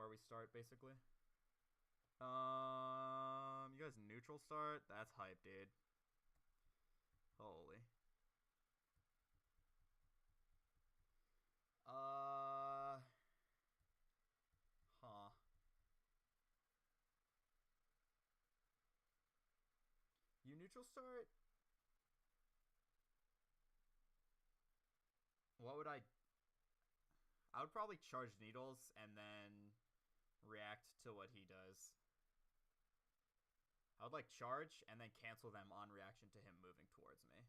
before we start, basically. You guys neutral start? That's hype, dude. Holy. Huh. You neutral start? What would I would probably charge needles and then react to what he does. I would like charge and then cancel them on reaction to him moving towards me.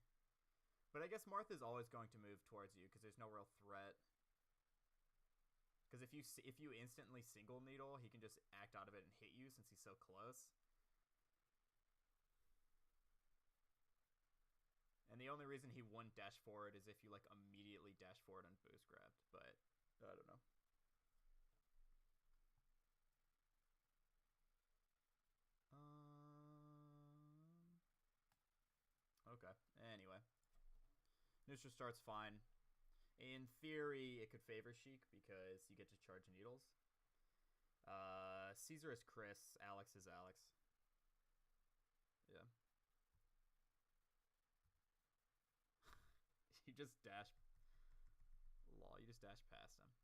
But I guess Martha's always going to move towards you because there's no real threat. Because if you instantly single needle, he can just act out of it and hit you since he's so close. And the only reason he wouldn't dash forward is if you like immediately dash forward and boost grabbed. But I don't know. Okay. Anyway, neutral start's fine. In theory, it could favor Sheik because you get to charge needles. Cesar is Chris. Alex is Alex. Yeah. You just dash. Law. You just dash past him.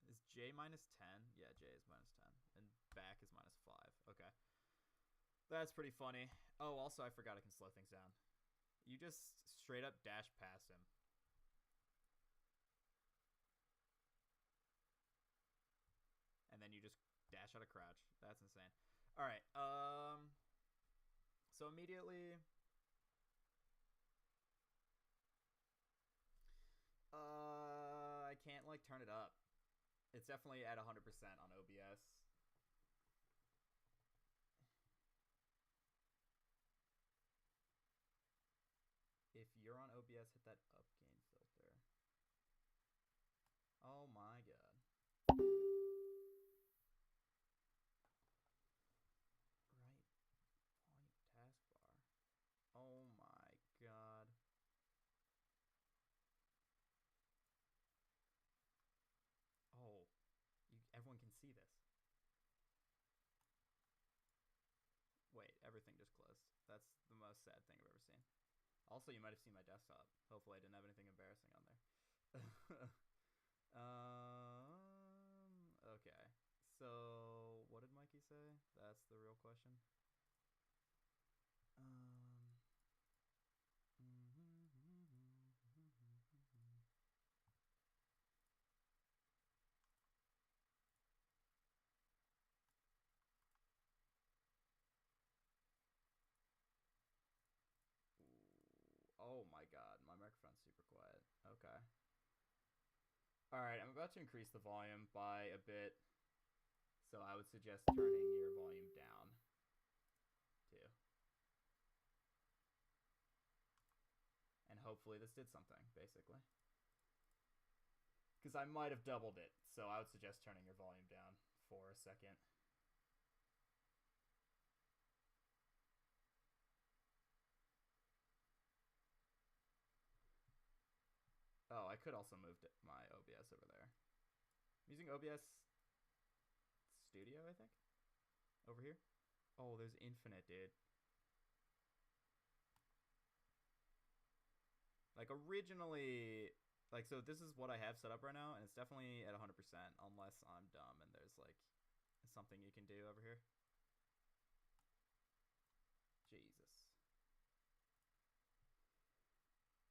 Is J minus 10? Yeah, J is minus 10. And back is minus 5. Okay. That's pretty funny. Oh, also, I forgot I can slow things down. You just straight up dash past him. And then you just dash out of crouch. That's insane. All right. So immediately, I can't like turn it up. It's definitely at 100% on OBS. If you're on OBS, hit that up gain filter. Oh my god. Right point taskbar. Oh my god. Oh, everyone can see this. Wait, everything just closed. That's the most sad thing I've ever seen. Also, you might have seen my desktop. Hopefully I didn't have anything embarrassing on there. Okay. So, what did Mikey say? That's the real question. Oh my god, my microphone's super quiet. Okay. Alright, I'm about to increase the volume by a bit. So I would suggest turning your volume down, too. And hopefully this did something, basically. Because I might have doubled it, so I would suggest turning your volume down for a second. Oh, I could also move my OBS over there. I'm using OBS Studio, I think. Over here. Oh, there's infinite, dude. Like, originally... Like, so this is what I have set up right now, and it's definitely at 100%, unless I'm dumb and there's, like, something you can do over here. Jesus.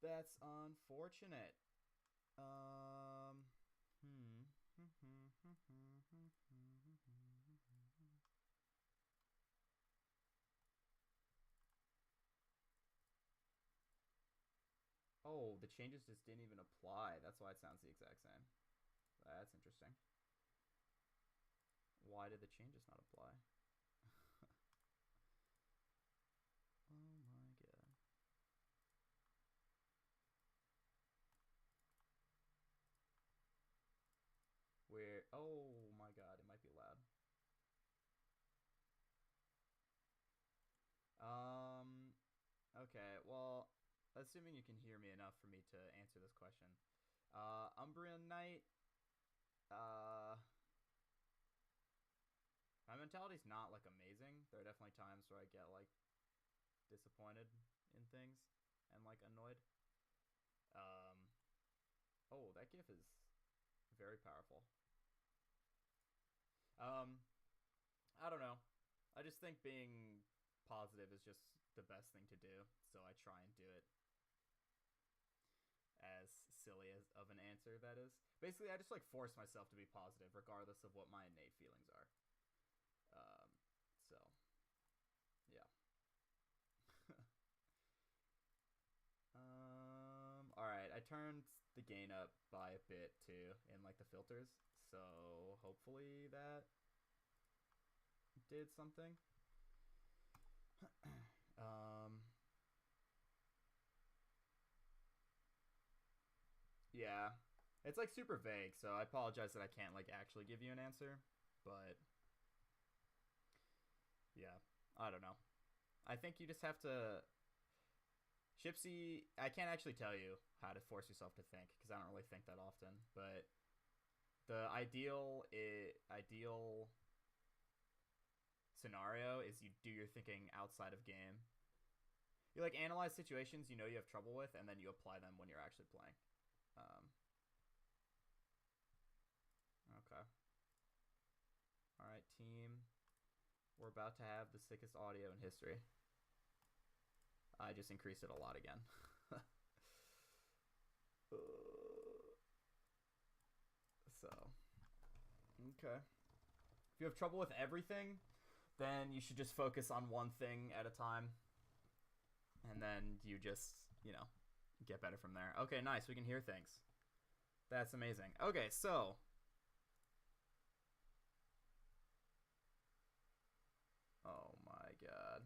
That's unfortunate. Oh, the changes just didn't even apply. That's why it sounds the exact same. That's interesting. Why did the changes not apply? Oh my god. Where? Oh my god, it might be loud. Okay, well, assuming you can hear me enough for me to answer this question. Umbrian Knight, mentality's not like amazing. There are definitely times where I get like disappointed in things and like annoyed. Oh, that GIF is very powerful. I don't know. I just think being positive is just the best thing to do, so I try and do it. As silly as of an answer that is. Basically, I just like force myself to be positive, regardless of what my innate feelings are. So, yeah. All right, I turned the gain up by a bit too in like the filters, so hopefully that did something. Yeah, it's like super vague, so I apologize that I can't like actually give you an answer, but yeah, I don't know. I think you just have to. Shipsy, I can't actually tell you how to force yourself to think because I don't really think that often. But the ideal scenario is you do your thinking outside of game. You like analyze situations you know you have trouble with, and then you apply them when you're actually playing. Okay. All right, team. We're about to have the sickest audio in history. I just increased it a lot again. So, okay. If you have trouble with everything, then you should just focus on one thing at a time. And then you just, get better from there. Okay, nice. We can hear things. That's amazing. Okay, so. Oh my god.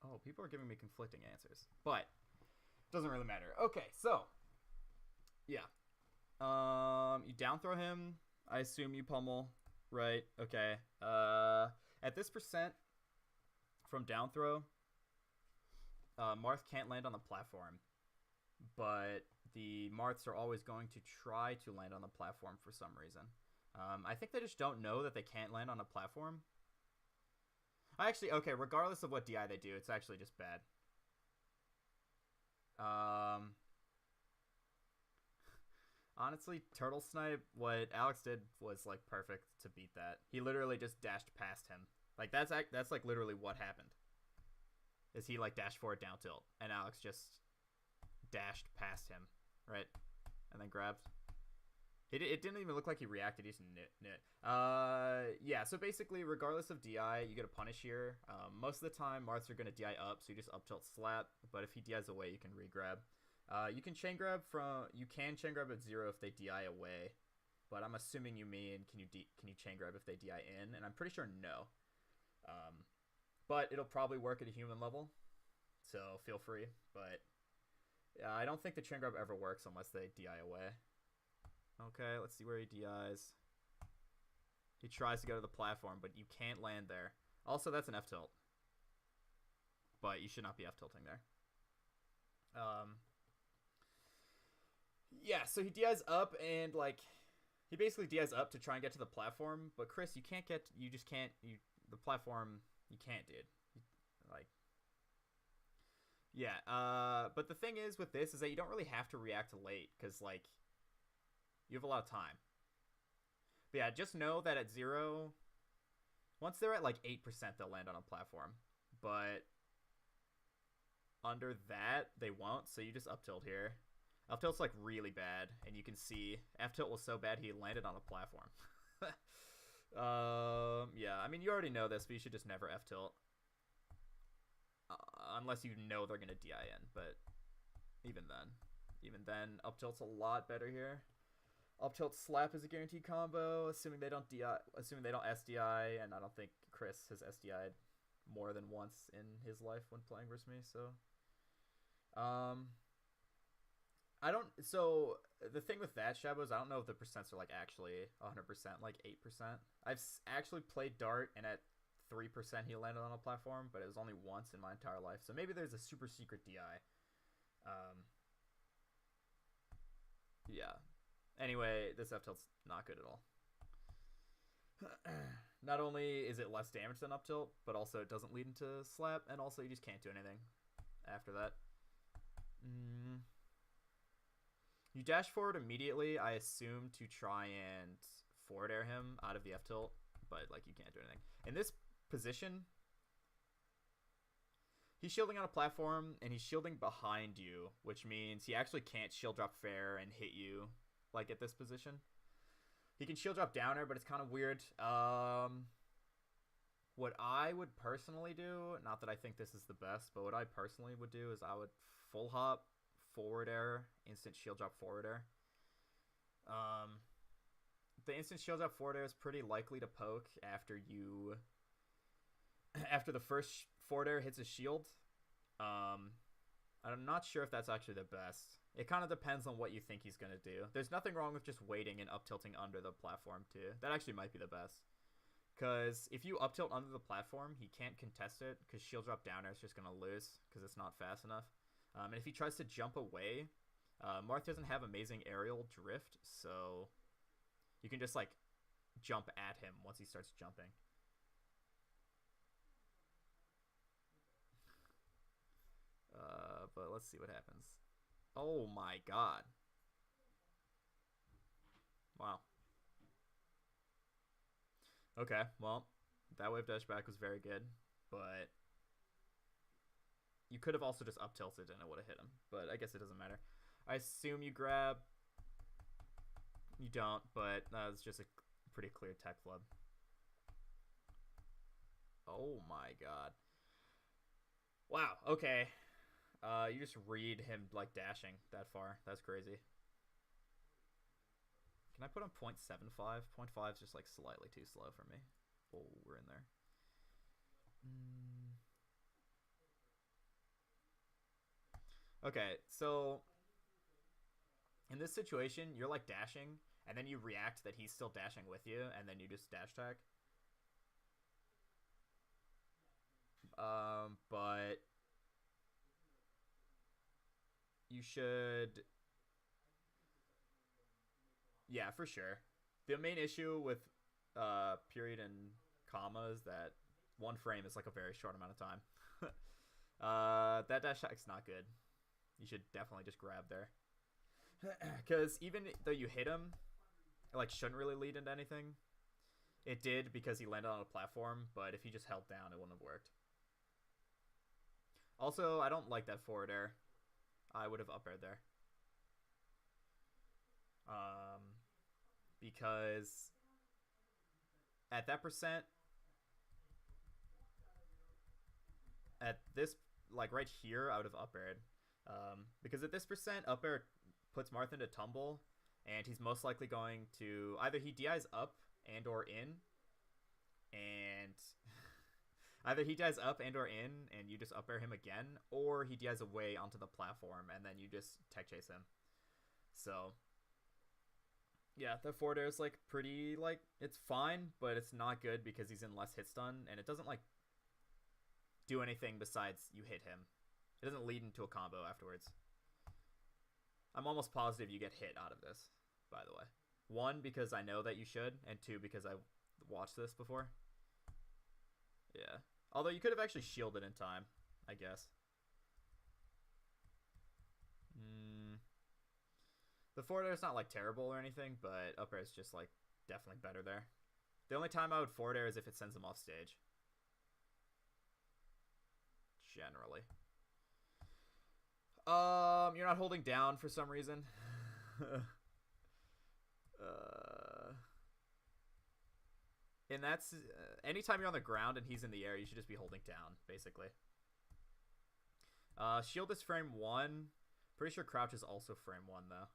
Oh, people are giving me conflicting answers. But doesn't really matter. Okay, so yeah. You down throw him. I assume you pummel. Right. Okay. At this percent from down throw, Marth can't land on the platform. But the Marths are always going to try to land on the platform for some reason. I think they just don't know that they can't land on a platform. Okay, regardless of what DI they do, it's actually just bad. Honestly, Turtle Snipe, what Alex did was like perfect to beat that. He literally just dashed past him. Like that's like literally what happened. Is he like dashed forward down tilt, and Alex just dashed past him, right? And then grabbed. It didn't even look like he reacted. He just nit. Yeah, so basically, regardless of DI, you get a punish here. Most of the time, Marths are going to DI up, so you just up tilt slap. But if he DIs away, you can re-grab. You can chain grab at 0 if they DI away. But I'm assuming you mean, can you chain grab if they DI in? And I'm pretty sure no. But it'll probably work at a human level. So feel free. But I don't think the chain grab ever works unless they DI away. Okay, let's see where he DIs. He tries to go to the platform, but you can't land there. Also, that's an F tilt. But you should not be F tilting there. Yeah, so he DIs up and like he basically DIs up to try and get to the platform, but Chris, the platform, you can't, dude. Yeah, but the thing is with this is that you don't really have to react late because like you have a lot of time. But yeah, just know that at 0, once they're at like 8%, they'll land on a platform. But under that, they won't, so you just up tilt here. Up tilt's like really bad, and you can see F tilt was so bad he landed on a platform. Yeah, I mean, you already know this, but you should just never F tilt. Unless you know they're going to DI in, but even then, up tilt's a lot better here. Up tilt slap is a guaranteed combo, assuming they don't SDI, and I don't think Chris has SDI'd more than once in his life when playing versus me, so. So the thing with that, Shabo, is I don't know if the percents are like actually 100%, like 8%. I've actually played Dart, and at 3% he landed on a platform, but it was only once in my entire life, so maybe there's a super secret DI. Yeah. Anyway, this F tilt's not good at all. Not only is it less damage than up tilt, but also it doesn't lead into slap, and also you just can't do anything after that. You dash forward immediately, I assume, to try and forward air him out of the F tilt, but like you can't do anything. In this position, he's shielding on a platform, and he's shielding behind you, which means he actually can't shield drop fair and hit you, like, at this position. He can shield drop downer, but it's kind of weird. What I would personally do, not that I think this is the best, but what I personally would do is I would full hop, forward air, instant shield drop forward air. The instant shield drop forward air is pretty likely to poke after the first forward air hits a shield. I'm not sure if that's actually the best. It kind of depends on what you think he's going to do. There's nothing wrong with just waiting and up tilting under the platform too. That actually might be the best. Because if you up tilt under the platform, he can't contest it because shield drop downer is just going to lose because it's not fast enough. And if he tries to jump away, Marth doesn't have amazing aerial drift, so you can just like jump at him once he starts jumping. But let's see what happens. Oh my god. Wow. Okay, well, that wave dash back was very good, but you could have also just up tilted and it would have hit him, but I guess it doesn't matter. I assume you grab. You don't, but that's just a pretty clear tech flub. Oh my god. Wow, okay. You just read him like dashing that far. That's crazy. Can I put on 0.75? 0.5 is just like slightly too slow for me. Oh, we're in there. Okay, so in this situation, you're like dashing, and then you react that he's still dashing with you, and then you just dash tag. But you should. Yeah, for sure. The main issue with period and comma is that one frame is like a very short amount of time. That dash attack's not good. You should definitely just grab there. Because even though you hit him, it like shouldn't really lead into anything. It did because he landed on a platform, but if he just held down, it wouldn't have worked. Also, I don't like that forward air. I would have up aired there. Because at that percent, at this, like right here, I would have up aired. Because at this percent, up air puts Marth into tumble, and he's most likely going to either he DIs up and or in, and either he dies up and or in, and you just up air him again, or he dies away onto the platform, and then you just tech chase him. So yeah, the forward air is like pretty, like, it's fine, but it's not good because he's in less hit stun, and it doesn't like do anything besides you hit him. It doesn't lead into a combo afterwards. I'm almost positive you get hit out of this, by the way. One, because I know that you should, and two, because I watched this before. Yeah. Although you could have actually shielded in time, I guess. The forward air is not like terrible or anything, but up air is just like definitely better there. The only time I would forward air is if it sends him off stage. Generally. You're not holding down for some reason. And that's anytime you're on the ground and he's in the air, you should just be holding down, basically. Shield is frame 1. Pretty sure crouch is also frame 1 though.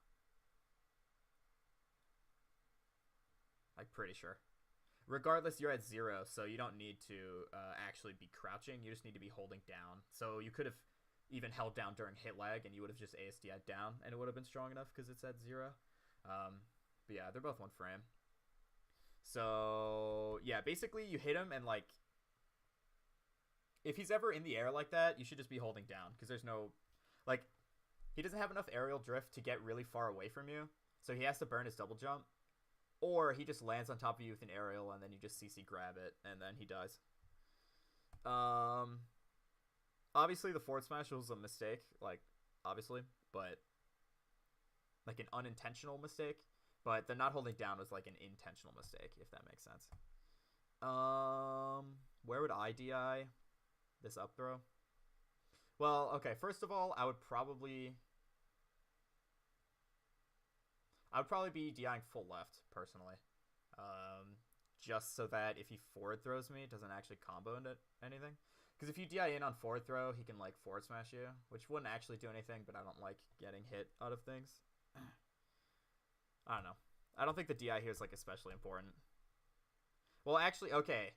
I'm pretty sure. Regardless, you're at 0, so you don't need to actually be crouching. You just need to be holding down. So you could have even held down during hit lag, and you would have just ASDI'd down, and it would have been strong enough because it's at 0. But yeah, they're both one frame. So yeah, basically you hit him, and like, if he's ever in the air like that, you should just be holding down because there's no, like, he doesn't have enough aerial drift to get really far away from you. So he has to burn his double jump, or he just lands on top of you with an aerial, and then you just CC grab it, and then he dies. Obviously the forward smash was a mistake, like, obviously, but like an unintentional mistake. But the not holding down was like an intentional mistake, if that makes sense. Where would I DI this up throw? Well, okay, first of all, I would probably be DIing full left, personally. Just so that if he forward throws me, it doesn't actually combo into anything. Because if you DI in on forward throw, he can, like, forward smash you, which wouldn't actually do anything, but I don't like getting hit out of things. I don't know. I don't think the DI here is, like, especially important. Well, actually, okay.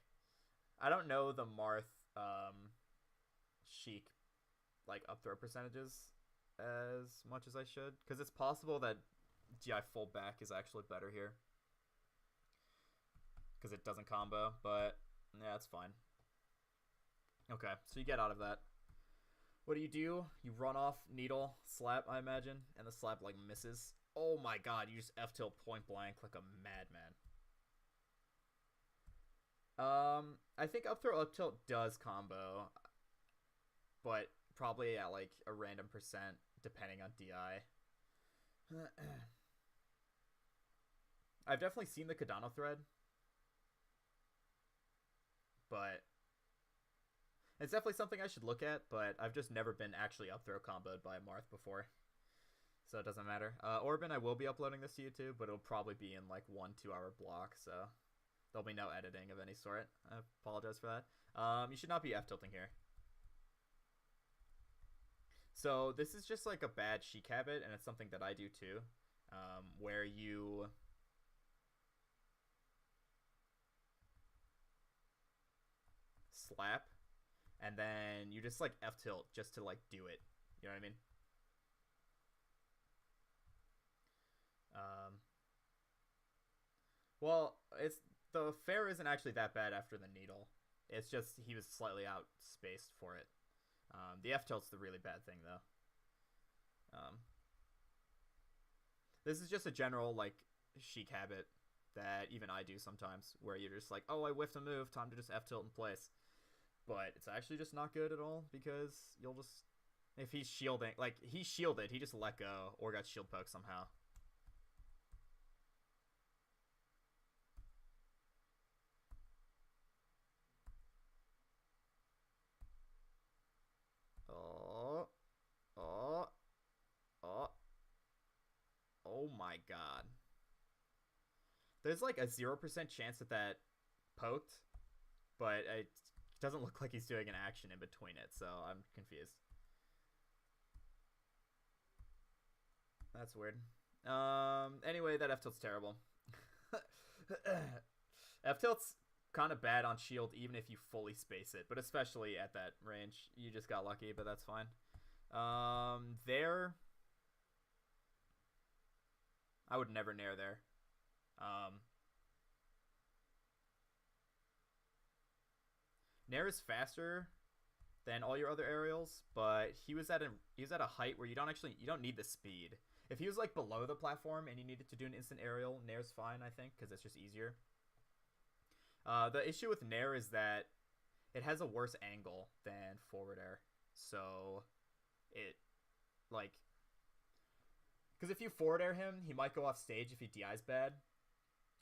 I don't know the Marth, Sheik, like, up throw percentages as much as I should. Because it's possible that DI full back is actually better here. Because it doesn't combo, but yeah, it's fine. Okay, so you get out of that. What do? You run off needle, slap, I imagine, and the slap, like, misses. Oh my god, you just F-tilt point blank like a madman. I think up throw, up tilt does combo, but probably at, like, a random percent, depending on DI. I've definitely seen the Cardano thread, but it's definitely something I should look at, but I've just never been actually up throw comboed by Marth before. So it doesn't matter. Orban, I will be uploading this to YouTube, but it'll probably be in like 1-2 hour block, so there'll be no editing of any sort. I apologize for that. You should not be F-tilting here. So this is just like a bad Sheik habit, and it's something that I do too, where you slap, and then you just like F-tilt just to like do it. You know what I mean? Well, the fair isn't actually that bad after the needle. It's just he was slightly out spaced for it. The F-tilt's the really bad thing, though. This is just a general, like, Sheik habit that even I do sometimes, where you're just like, oh, I whiffed a move, time to just F-tilt in place. But it's actually just not good at all, because you'll just... If he's shielding... Like, he shielded, he just let go, or got shield poked somehow. Oh my god. There's like a 0% chance that poked, but it doesn't look like he's doing an action in between it, so I'm confused. That's weird. Anyway, that F-tilt's terrible. F-tilt's kind of bad on shield even if you fully space it, but especially at that range. You just got lucky, but that's fine. There... I would never nair there. Nair is faster than all your other aerials, but he was at a height where you don't need the speed. If he was like below the platform and you needed to do an instant aerial, Nair's fine, I think, because it's just easier. The issue with Nair is that it has a worse angle than forward air, so it like. Because if you forward air him, he might go off stage if he DI's bad.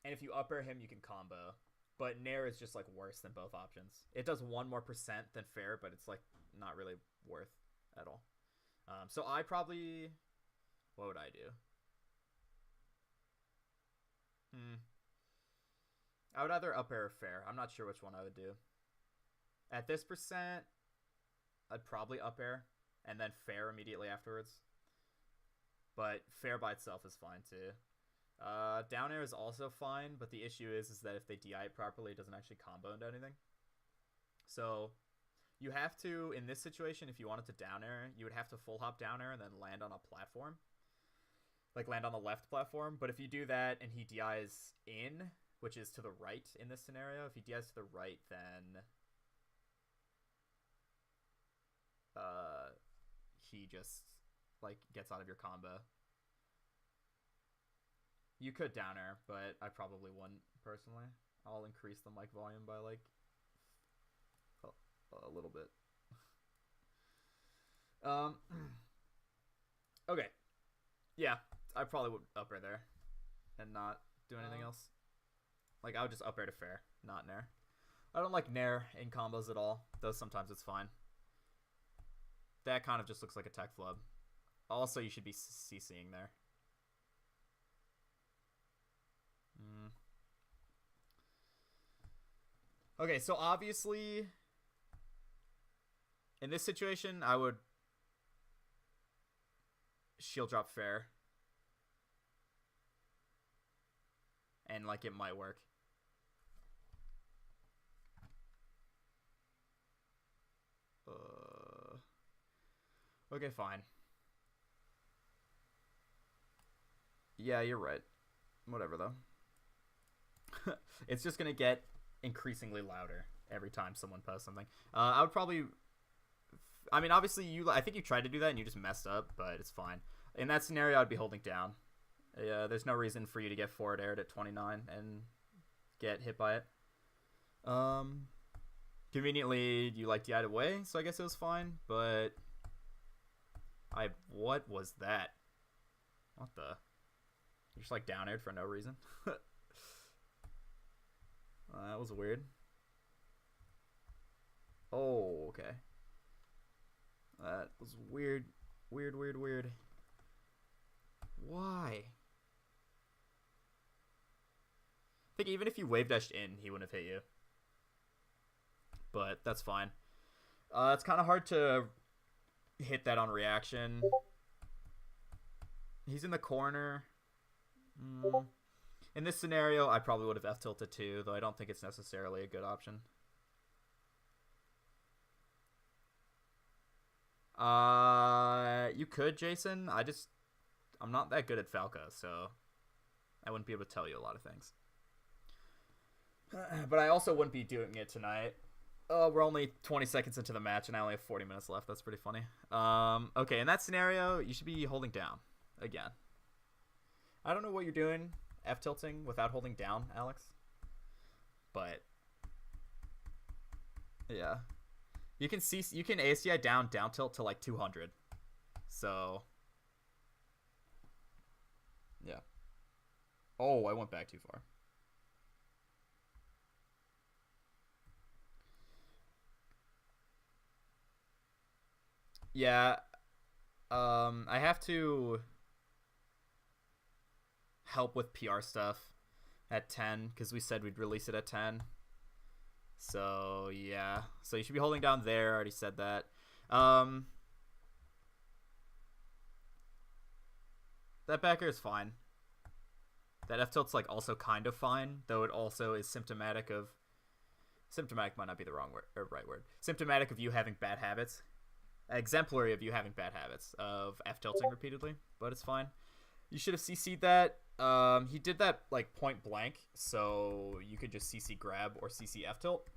And if you up air him, you can combo. But Nair is just like worse than both options. It does 1% more than fair, but it's like not really worth at all. So I probably... What would I do? I would either up air or fair. I'm not sure which one I would do. At this percent, I'd probably up air and then fair immediately afterwards. But fair by itself is fine too. Down air is also fine, but the issue is that if they DI it properly, it doesn't actually combo into anything. So you have to, in this situation, if you wanted to down air, you would have to full hop down air and then land on a platform. Like land on the left platform. But if you do that and he DIs in, which is to the right in this scenario, if he DIs to the right, then he just like gets out of your combo. You could down air, but I probably wouldn't personally. I'll increase the mic volume by like a little bit. Okay. Yeah, I probably would up air there and not do anything else. Like, I would just up air to fair, not nair. I don't like nair in combos at all, though sometimes it's fine. That kind of just looks like a tech flub. Also, you should be CCing there. Okay, so obviously, in this situation, I would shield drop fair. And, like, it might work. Okay, fine. Yeah, you're right. Whatever, though. It's just going to get increasingly louder every time someone posts something. I would probably... I mean, obviously, I think you tried to do that and you just messed up, but it's fine. In that scenario, I'd be holding down. There's no reason for you to get forward aired at 29 and get hit by it. Conveniently, you like DI'd away, so I guess it was fine, but... What was that? What the... You just, like, down aired for no reason? That was weird. Oh, okay. That was weird. Weird. Why? I think even if you wave dashed in, he wouldn't have hit you. But that's fine. It's kind of hard to hit that on reaction. He's in the corner. In this scenario, I probably would have F-tilted too, though I don't think it's necessarily a good option. You could, Jason. I'm not that good at Falco, so I wouldn't be able to tell you a lot of things. But I also wouldn't be doing it tonight. Oh, we're only 20 seconds into the match, and I only have 40 minutes left. That's pretty funny. Okay, in that scenario, you should be holding down again. I don't know what you're doing, F-tilting without holding down, Alex. But yeah, you can ASDI down tilt to like 200. So yeah. Oh, I went back too far. Yeah. I have to help with PR stuff at 10 because we said we'd release it at 10. So yeah, so you should be holding down there. I already said that. That back air is fine. That F tilt's like also kind of fine, though it also is symptomatic might not be the wrong word or right word. Symptomatic of you having bad habits. Exemplary of you having bad habits of F tilting repeatedly, but it's fine. You should have CC'd that. He did that like point blank, so you could just CC grab or CC F tilt.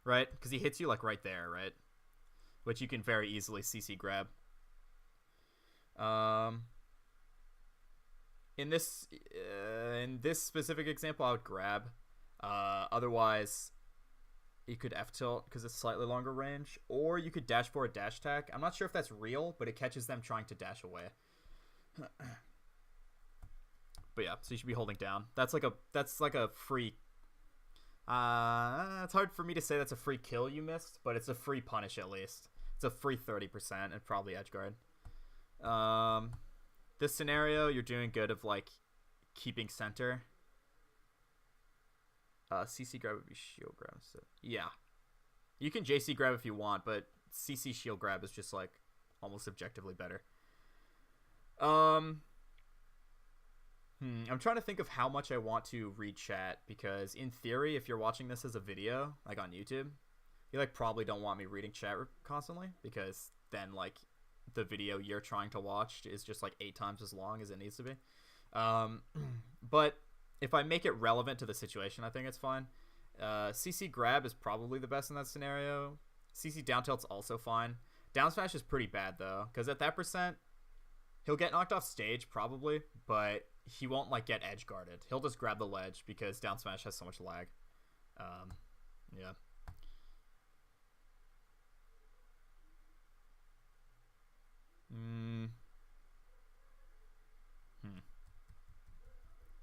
Right? Because he hits you like right there, right? Which you can very easily CC grab. In this specific example, I would grab. Otherwise, you could F tilt because it's slightly longer range, or you could dash forward dash attack. I'm not sure if that's real, but it catches them trying to dash away. But yeah, so you should be holding down. That's like a free. It's hard for me to say that's a free kill you missed, but it's a free punish at least. It's a free 30% and probably edge guard. This scenario, you're doing good of like keeping center. CC grab would be shield grab. So yeah, you can JC grab if you want, but CC shield grab is just like almost objectively better. I'm trying to think of how much I want to read chat, because in theory, if you're watching this as a video, like on YouTube, you like probably don't want me reading chat constantly, because then like the video you're trying to watch is just like 8 times as long as it needs to be. But if I make it relevant to the situation, I think it's fine. CC grab is probably the best in that scenario. CC down tilt's also fine. Down smash is pretty bad though, because at that percent, he'll get knocked off stage probably, but he won't like get edge guarded. He'll just grab the ledge because down smash has so much lag. Yeah.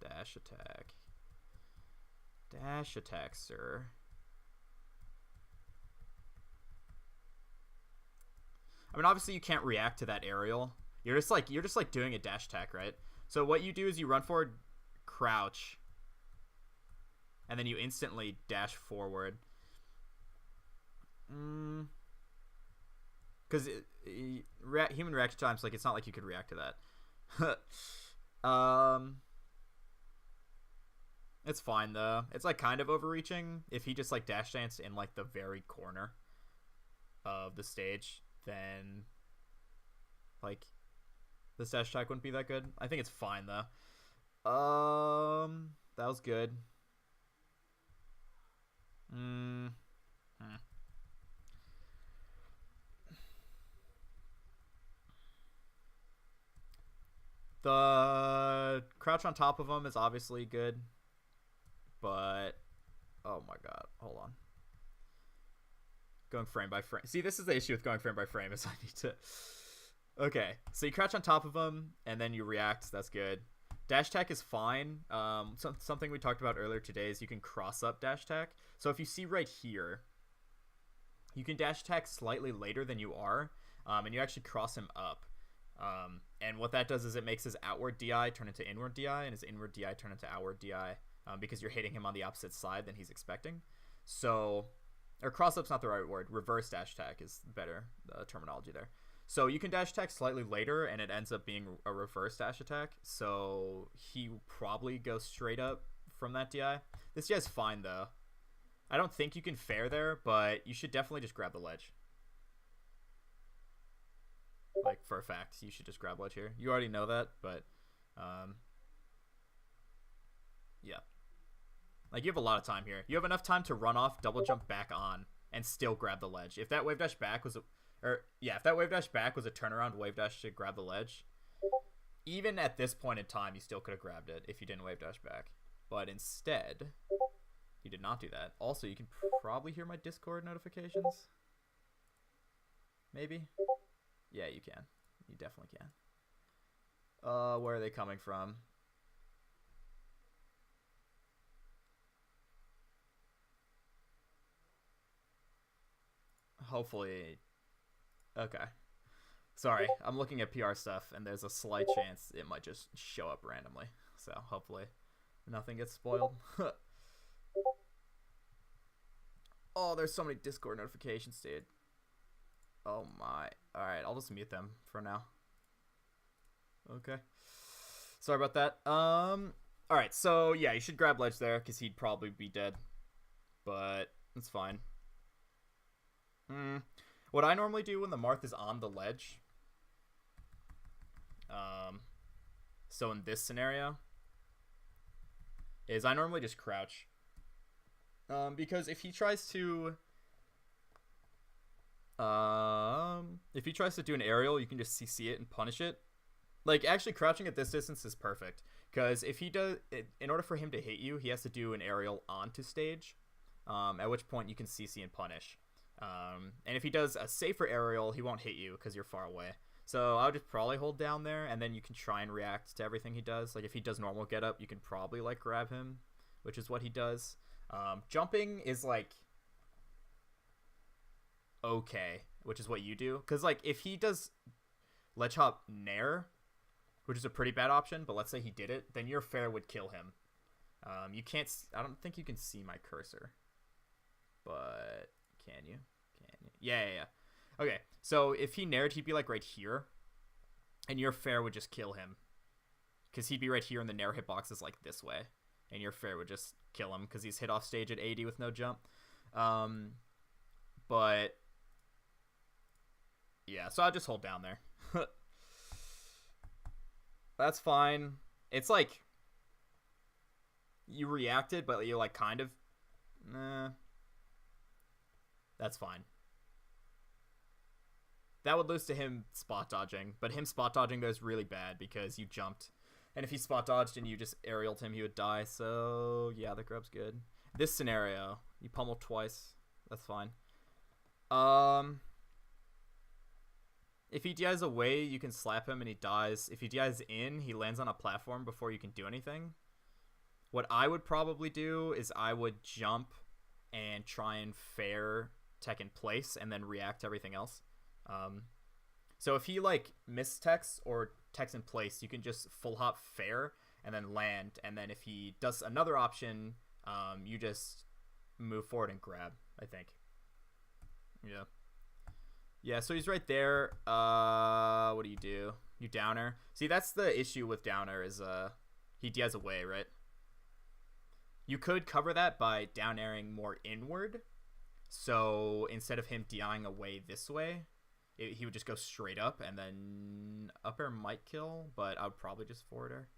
Dash attack. Dash attack, sir. I mean, obviously you can't react to that aerial. You're just like doing a dash attack, right? So what you do is you run forward, crouch, and then you instantly dash forward. Because human reaction times, like, it's not like you could react to that. It's fine though. It's like kind of overreaching. If he just like dash danced in like the very corner of the stage, then like the dash attack wouldn't be that good. I think it's fine though. That was good. The crouch on top of him is obviously good, but oh my god, hold on. Going frame by frame. See, this is the issue with going frame by frame is I need to... Okay, so you crouch on top of him, and then you react. That's good. Dash attack is fine. Something we talked about earlier today is you can cross up dash attack. So if you see right here, you can dash attack slightly later than you are, and you actually cross him up. And what that does is it makes his outward DI turn into inward DI, and his inward DI turn into outward DI, because you're hitting him on the opposite side than he's expecting. So, or cross up's not the right word. Reverse dash attack is better terminology there. So you can dash attack slightly later, and it ends up being a reverse dash attack. So he probably goes straight up from that DI. This DI is fine though. I don't think you can fair there, but you should definitely just grab the ledge. Like, for a fact, you should just grab ledge here. You already know that, but yeah. Like, you have a lot of time here. You have enough time to run off, double jump back on, and still grab the ledge. If that wave dash back was if that wave dash back was a turnaround wave dash to grab the ledge, even at this point in time, you still could have grabbed it if you didn't wave dash back. But instead, you did not do that. Also, you can probably hear my Discord notifications. Maybe? Yeah, you can. You definitely can. Where are they coming from? Hopefully. Okay. Sorry, I'm looking at PR stuff, and there's a slight chance it might just show up randomly. So, hopefully, nothing gets spoiled. Oh, there's so many Discord notifications, dude. Oh my. Alright, I'll just mute them for now. Okay. Sorry about that. Alright, so yeah, you should grab ledge there, because he'd probably be dead. But it's fine. What I normally do when the Marth is on the ledge, so in this scenario, is I normally just crouch. Because if he tries to do an aerial, you can just CC it and punish it. Like, actually crouching at this distance is perfect, because if he does, in order for him to hit you, he has to do an aerial onto stage, at which point you can CC and punish. And if he does a safer aerial, he won't hit you because you're far away. So I would just probably hold down there, and then you can try and react to everything he does. Like, if he does normal get up, you can probably like grab him, which is what he does. Jumping is like okay, which is what you do, because like if he does ledge hop nair, which is a pretty bad option, but let's say he did it, then your fair would kill him. You can't, I don't think you can see my cursor, but can you? Yeah. Okay, so if he naired, he'd be like right here, and your fair would just kill him, because he'd be right here, and the nair hitbox is like this way, and your fair would just kill him because he's hit off stage at 80 with no jump. But yeah, so I'll just hold down there. That's fine. It's like you reacted, but you're like kind of, nah. That's fine. that would lose to him spot dodging. But him spot dodging goes really bad because you jumped. And if he spot dodged and you just aerialed him, he would die. So, yeah, the grub's good. This scenario, you pummel twice. That's fine. If he dies away, you can slap him and he dies. If he dies in, he lands on a platform before you can do anything. What I would probably do is I would jump and try and fair tech in place and then react to everything else. So if he like mistechs or techs in place, you can just full hop fair and then land. And then if he does another option, you just move forward and grab, I think. Yeah. Yeah, so he's right there. What do? You downer. See, that's the issue with downer is he dies away, right? You could cover that by down airing more inward. So instead of him dying away this way, he would just go straight up, and then up air might kill, but I would probably just forward air.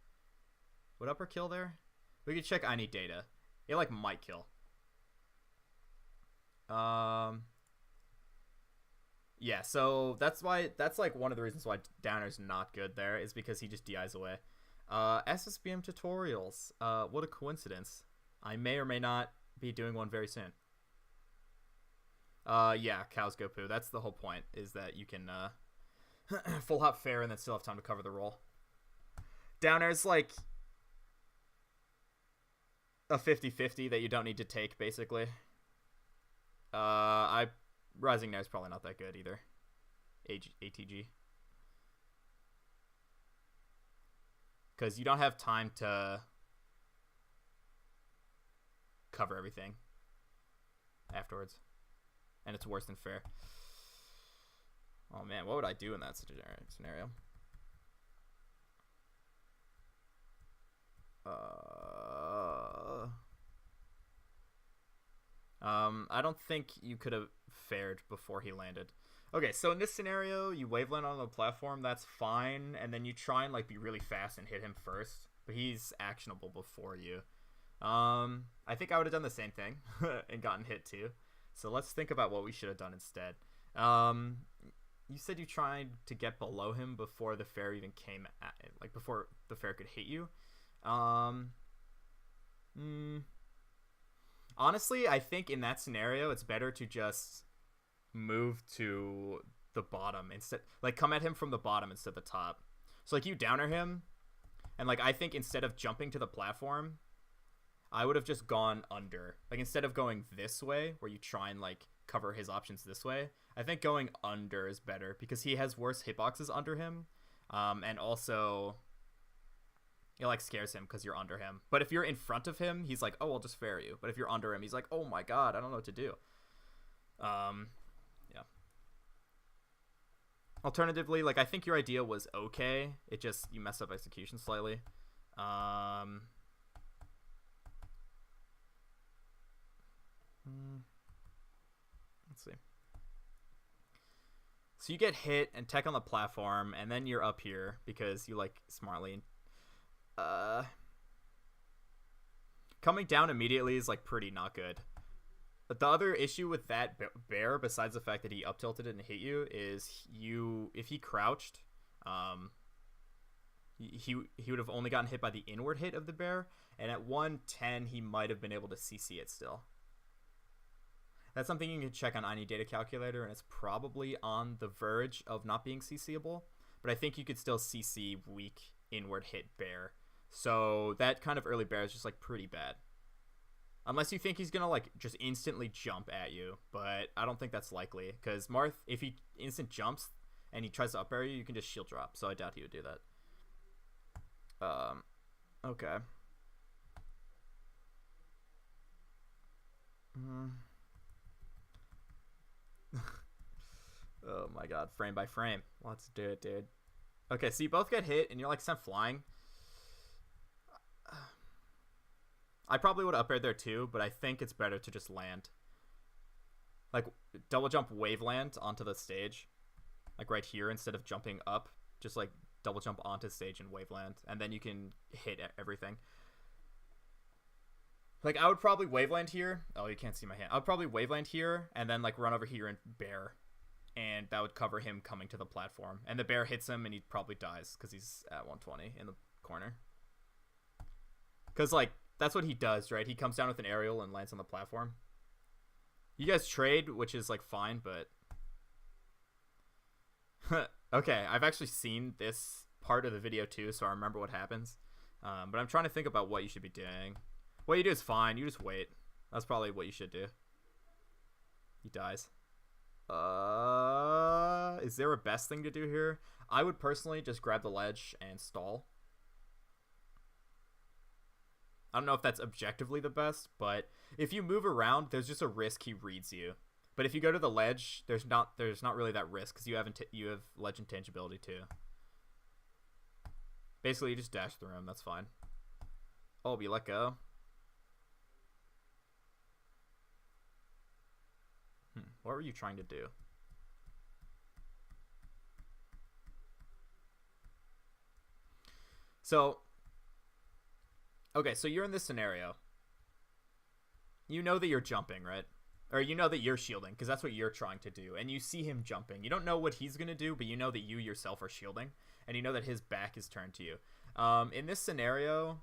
Would up air kill there? We could check I need data. It like might kill. Yeah, so that's like one of the reasons why downer's not good there is because he just DIs away. SSBM tutorials. What a coincidence. I may or may not be doing one very soon. Yeah, cows go poo. That's the whole point, is that you can full hop fair and then still have time to cover the roll. Downer's like a 50-50 that you don't need to take, basically. Rising Nair is probably not that good either. ATG. Because you don't have time to cover everything afterwards. And it's worse than fair. Oh man, what would I do in that scenario? I don't think you could have fared before he landed. Okay, so in this scenario, you wave land on the platform, that's fine, and then you try and like be really fast and hit him first, but he's actionable before you. I think I would have done the same thing and gotten hit too. So let's think about what we should have done instead. You said you tried to get below him before the fair even came at it, like before the fair could hit you. Honestly, I think in that scenario, it's better to just move to the bottom instead, like come at him from the bottom instead of the top. So like you downer him, and like I think instead of jumping to the platform, I would have just gone under. Like instead of going this way, where you try and like cover his options this way, I think going under is better because he has worse hitboxes under him, and also it like scares him because you're under him. But if you're in front of him, he's like, oh, I'll just fair you. But if you're under him, he's like, oh my god, I don't know what to do. Yeah. Alternatively, like I think your idea was okay. It just you messed up execution slightly. Let's see. So you get hit and tech on the platform, and then you're up here because you like smartly. Coming down immediately is like pretty not good. But the other issue with that bear, besides the fact that he up tilted and hit you, is if he crouched, he would have only gotten hit by the inward hit of the bear, and at 110 he might have been able to CC it still. That's something you can check on I Need Data Calculator, and it's probably on the verge of not being CCable, but I think you could still CC weak inward hit bear. So that kind of early bear is just like pretty bad. Unless you think he's going to like just instantly jump at you, but I don't think that's likely because Marth, if he instant jumps and he tries to up air you, you can just shield drop. So I doubt he would do that. Okay. Oh my god, frame by frame. Let's do it, dude. Okay, so you both get hit and you're like sent flying. I probably would up air there too, but I think it's better to just land. Like double jump wave land onto the stage. Like right here instead of jumping up. Just like double jump onto stage and wave land. And then you can hit everything. Like I would probably wave land here. Oh, you can't see my hand. I would probably wave land here and then like run over here and bear. and that would cover him coming to the platform. And the bear hits him, and he probably dies because he's at 120 in the corner. Because, like, that's what he does, right? He comes down with an aerial and lands on the platform. You guys trade, which is, like, fine, but... Okay, I've actually seen this part of the video, too, so I remember what happens. But I'm trying to think about what you should be doing. What you do is fine. You just wait. That's probably what you should do. He dies. Is there a best thing to do here? I would personally just grab the ledge and stall. I don't know if that's objectively the best, but if you move around, there's just a risk he reads you. But if you go to the ledge, there's not really that risk because you have ledge intangibility too. Basically, you just dash through him. That's fine. Oh, but you let go. What were you trying to do? So, okay, so you're in this scenario. You know that you're jumping, right? Or you know that you're shielding, because that's what you're trying to do. And you see him jumping. You don't know what he's going to do, but you know that you yourself are shielding. And you know that his back is turned to you. In this scenario,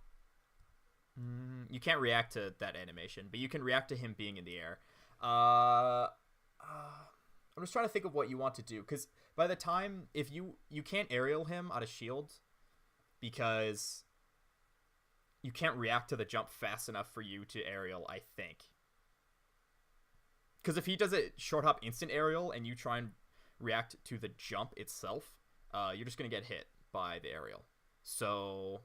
you can't react to that animation, but you can react to him being in the air. I'm just trying to think of what you want to do, because by the time, if you can't aerial him out of shield, because you can't react to the jump fast enough for you to aerial, I think. Because if he does a short hop instant aerial and you try and react to the jump itself, you're just going to get hit by the aerial. So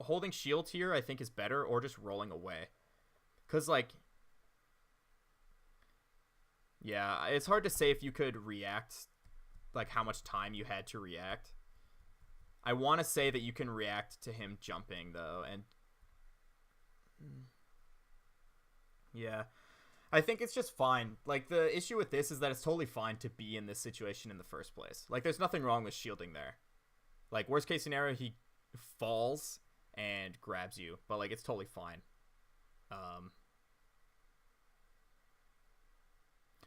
holding shield here I think is better, or just rolling away. Because, like, yeah, it's hard to say if you could react, like how much time you had to react. I want to say that you can react to him jumping, though, and yeah, I think it's just fine. Like, the issue with this is that it's totally fine to be in this situation in the first place. Like, there's nothing wrong with shielding there. Like, worst case scenario, he falls and grabs you, but, like, it's totally fine.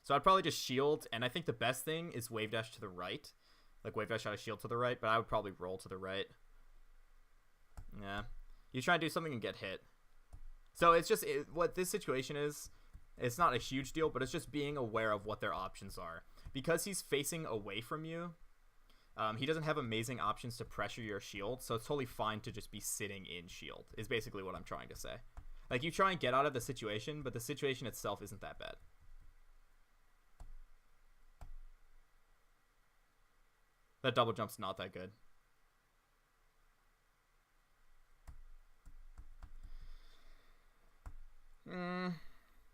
So I'd probably just shield, and I think the best thing is wave dash to the right. Like, wave dash out of shield to the right, but I would probably roll to the right. Yeah. You try and do something and get hit. So it's just, what this situation is, it's not a huge deal, but it's just being aware of what their options are. Because he's facing away from you, he doesn't have amazing options to pressure your shield, so it's totally fine to just be sitting in shield, is basically what I'm trying to say. Like, you try and get out of the situation, but the situation itself isn't that bad. That double jump's not that good.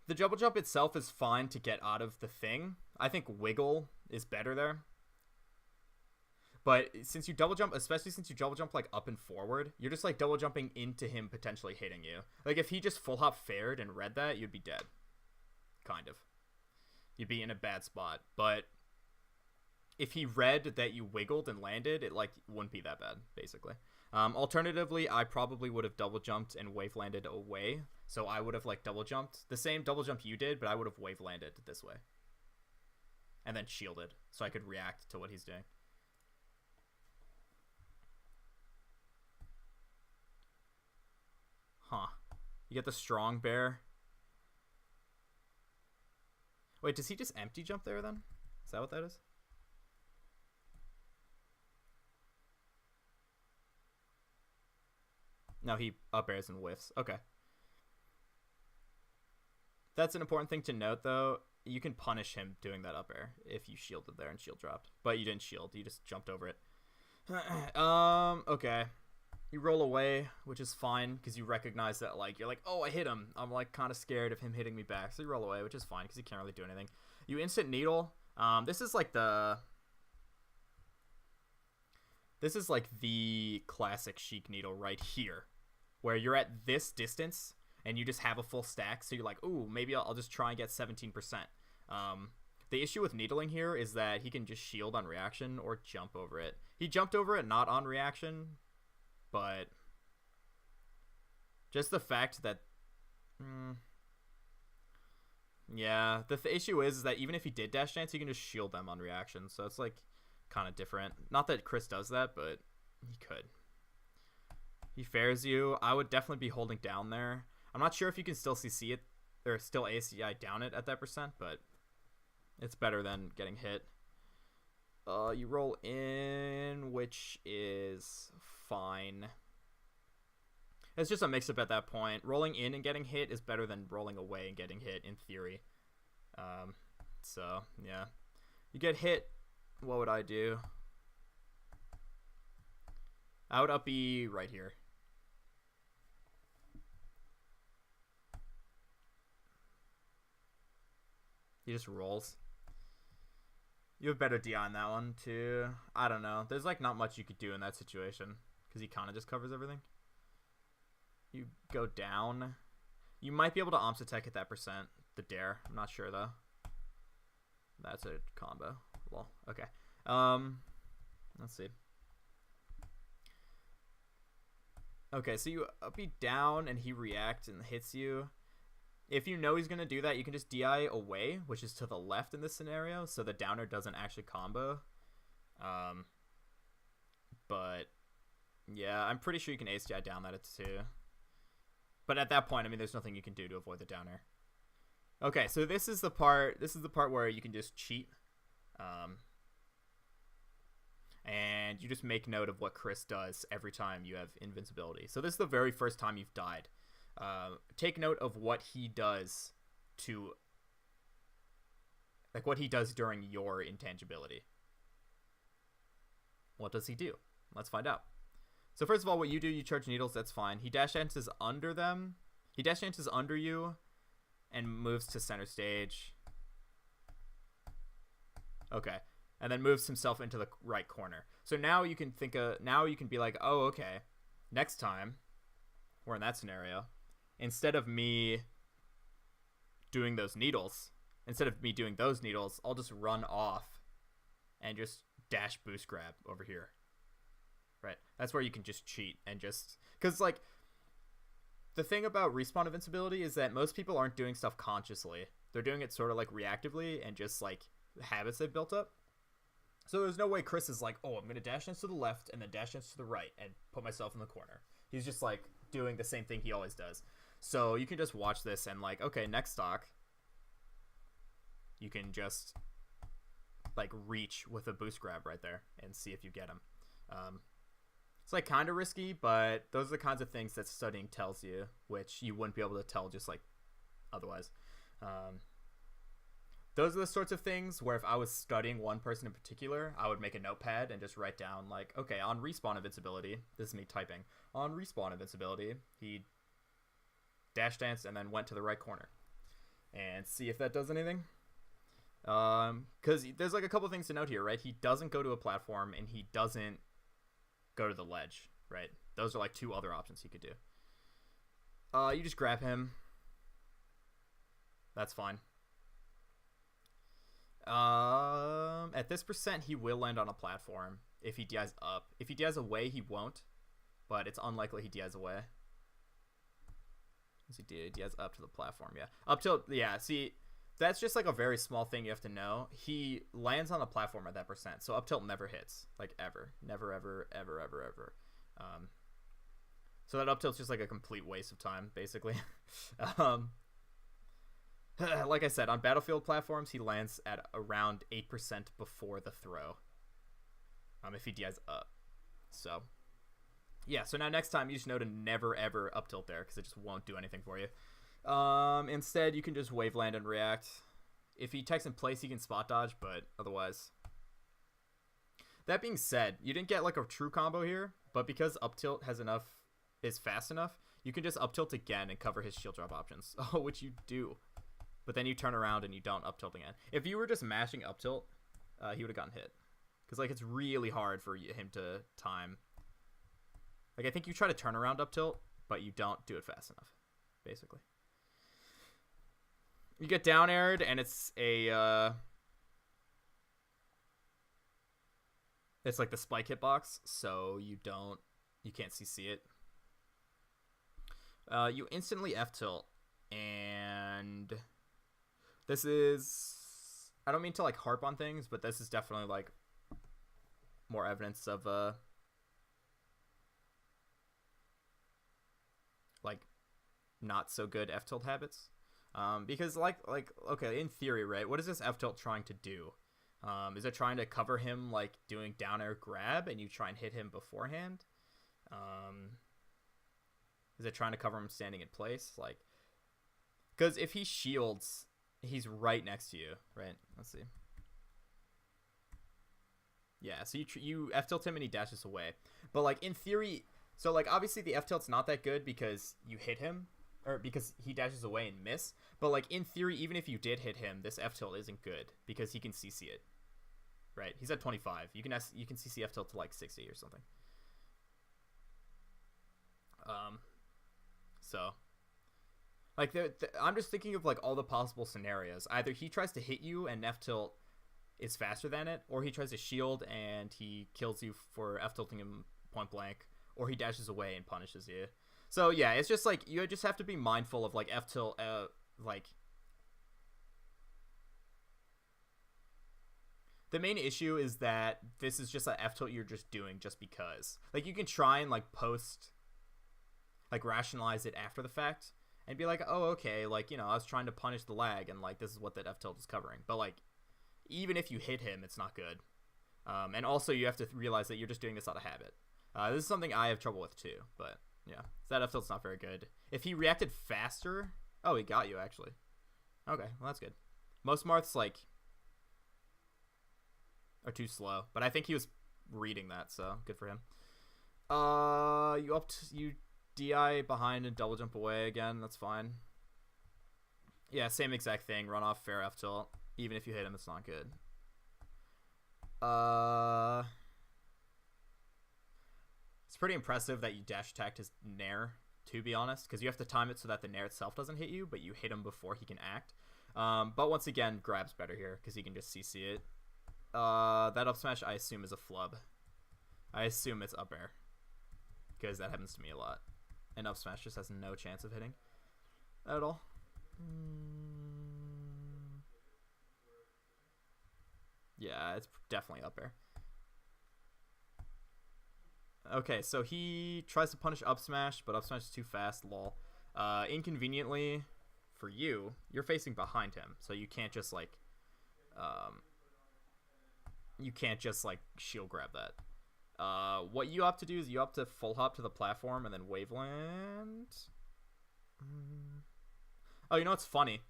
The double jump itself is fine to get out of the thing. I think wiggle is better there. But since you double jump, especially since you double jump like up and forward, you're just like double jumping into him potentially hitting you. Like, if he just full hop fared and read that, you'd be dead. Kind of. You'd be in a bad spot. But if he read that you wiggled and landed, it like wouldn't be that bad, basically. Alternatively, I probably would have double jumped and wave landed away. So I would have like double jumped the same double jump you did, but I would have wave landed this way. And then shielded so I could react to what he's doing. Huh. You get the strong bear. Wait, does he just empty jump there then? Is that what that is? No, he up airs and whiffs. Okay. That's an important thing to note, though. You can punish him doing that up air if you shielded there and shield dropped. But you didn't shield. You just jumped over it. Okay. You roll away, which is fine, because you recognize that, like, you're like, oh, I hit him. I'm, like, kind of scared of him hitting me back. So you roll away, which is fine, because you can't really do anything. You instant needle. This is, like, the classic Sheik needle right here, where you're at this distance, and you just have a full stack, so you're like, ooh, maybe I'll just try and get 17%. The issue with needling here is that he can just shield on reaction or jump over it. He jumped over it not on reaction, but just the fact that... Yeah, the issue is that even if he did dash dance, he can just shield them on reaction. So it's like kind of different. Not that Chris does that, but he could. He fares you. I would definitely be holding down there. I'm not sure if you can still CC it or still ACI down it at that percent, but it's better than getting hit. You roll in, which is fine. It's just a mix-up at that point. Rolling in and getting hit is better than rolling away and getting hit, in theory. So, yeah. You get hit, what would I do? I would up B right here. He just rolls. You have better DI on that one, too. I don't know. There's, like, not much you could do in that situation, because he kind of just covers everything. You go down. You might be able to Omps attack at that percent. The dare. I'm not sure, though. That's a combo. Well, okay. Let's see. Okay, so you up B down, and he reacts and hits you. If you know he's going to do that, you can just DI away, which is to the left in this scenario, so the downer doesn't actually combo. But, yeah, I'm pretty sure you can ace DI down that too. But at that point, I mean, there's nothing you can do to avoid the downer. Okay, so this is the part where you can just cheat. And you just make note of what Chris does every time you have invincibility. So this is the very first time you've died. Take note of what he does to, like, what he does during your intangibility. What does he do? Let's find out. So first of all, what you do, you charge needles, that's fine. He dash dances under them. He dash dances under you and moves to center stage. Okay. And then moves himself into the right corner. So now you can be like, oh, okay. Next time we're in that scenario, instead of me doing those needles, I'll just run off and just dash boost grab over here. Right. That's where you can just cheat and just, because, like, the thing about respawn invincibility is that most people aren't doing stuff consciously. They're doing it sort of like reactively and just like habits they've built up. So there's no way Chris is like, oh, I'm going to dash dance to the left and then dash dance to the right and put myself in the corner. He's just like doing the same thing he always does. So you can just watch this and like, okay, next stock, you can just like reach with a boost grab right there and see if you get him. It's like kind of risky, but those are the kinds of things that studying tells you, which you wouldn't be able to tell just like otherwise. Those are the sorts of things where if I was studying one person in particular, I would make a notepad and just write down like, okay, on respawn invincibility, this is me typing, on respawn invincibility, he dash danced and then went to the right corner and see if that does anything. Because there's like a couple things to note here, right? He doesn't go to a platform and he doesn't go to the ledge, right? Those are like two other options he could do. You just grab him. That's fine. At this percent, he will land on a platform if he DIs up. If he DIs away, he won't, but it's unlikely he DIs away. He DIs up to the platform, yeah. Up tilt, yeah, see, that's just like a very small thing you have to know. He lands on a platform at that percent, so up tilt never hits, like ever. Never, ever, ever, ever, ever. So that up tilt's just like a complete waste of time, basically. Like I said, on battlefield platforms, he lands at around 8% before the throw. If he DIs up. So, yeah. So now next time, you just know to never, ever up tilt there, because it just won't do anything for you. Instead, you can just wave land and react. If he techs in place, he can spot dodge, but otherwise. That being said, you didn't get like a true combo here, but because up tilt is fast enough, you can just up tilt again and cover his shield drop options. Oh, which you do. But then you turn around and you don't up tilt again. If you were just mashing up tilt, he would have gotten hit. Because like it's really hard for him to time. Like I think you try to turn around up tilt, but you don't do it fast enough, basically. You get down aired and it's a it's like the spike hitbox, so you can't CC it. You instantly F tilt, and This is... I don't mean to, like, harp on things, but this is definitely, like, more evidence of, like, not so good F-tilt habits. Because, like, okay, in theory, right, what is this F-tilt trying to do? Is it trying to cover him, like, doing down air grab and you try and hit him beforehand? Is it trying to cover him standing in place? Like, because if he shields, he's right next to you, right? Let's see. Yeah, so you F-tilt him and he dashes away. But, like, in theory... So, like, obviously the F-tilt's not that good because you hit him. Or because he dashes away and miss. But, like, in theory, even if you did hit him, this F-tilt isn't good because he can CC it. Right? He's at 25. You can CC F-tilt to, like, 60 or something. So... Like, I'm just thinking of, like, all the possible scenarios. Either he tries to hit you and F-tilt is faster than it, or he tries to shield and he kills you for F-tilting him point blank, or he dashes away and punishes you. So, yeah, it's just, like, you just have to be mindful of, like, F-tilt, like... The main issue is that this is just an F-tilt you're just doing just because. Like, you can try and, like, rationalize it after the fact, and be like, oh, okay, like, you know, I was trying to punish the lag, and, like, this is what that F-tilt is covering. But, like, even if you hit him, it's not good. And also, you have to realize that you're just doing this out of habit. This is something I have trouble with, too. But, yeah, that F-tilt's not very good. If he reacted faster... Oh, he got you, actually. Okay, well, that's good. Most Marths, like, are too slow. But I think he was reading that, so good for him. You DI behind and double jump away again. That's fine. Yeah, same exact thing. Run off fair F tilt. Even if you hit him, it's not good. It's pretty impressive that you dash attacked his Nair, to be honest, because you have to time it so that the Nair itself doesn't hit you, but you hit him before he can act. But once again, grab's better here because he can just CC it. That up smash, I assume, is a flub. I assume it's up air because that happens to me a lot. And up smash just has no chance of hitting at all. Yeah, it's definitely up air. Okay, so he tries to punish up smash, but up smash is too fast, lol. Inconveniently for you, you're facing behind him, so you can't just like shield grab that. What you opt to do is you opt to full hop to the platform and then waveland. Oh, you know what's funny?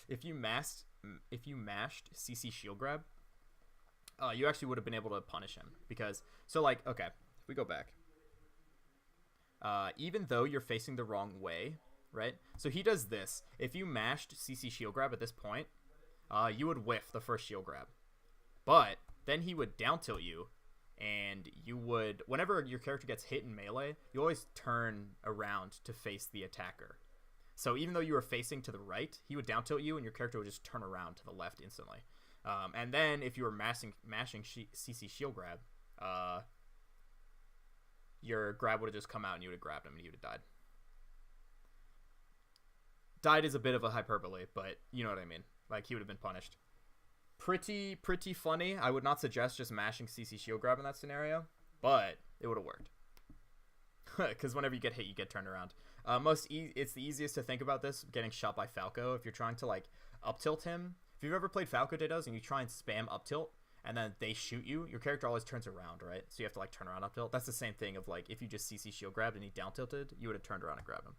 If you mashed CC shield grab, you actually would have been able to punish him because okay, if we go back, even though you're facing the wrong way, right? So he does this. If you mashed CC shield grab at this point, you would whiff the first shield grab, but then he would down tilt you. And you would, whenever your character gets hit in melee, you always turn around to face the attacker. So even though you were facing to the right, he would down tilt you and your character would just turn around to the left instantly. And then if you were mashing CC shield grab, your grab would have just come out and you would have grabbed him and he would have died. Died is a bit of a hyperbole, but you know what I mean. Like, he would have been punished. Pretty funny. I would not suggest just mashing CC shield grab in that scenario, but it would have worked. Because whenever you get hit, you get turned around. It's the easiest to think about this, getting shot by Falco. If you're trying to, like, up tilt him. If you've ever played Falco Dittos and you try and spam up tilt, and then they shoot you, your character always turns around, right? So you have to, like, turn around up tilt. That's the same thing of, like, if you just CC shield grabbed and he down tilted, you would have turned around and grabbed him.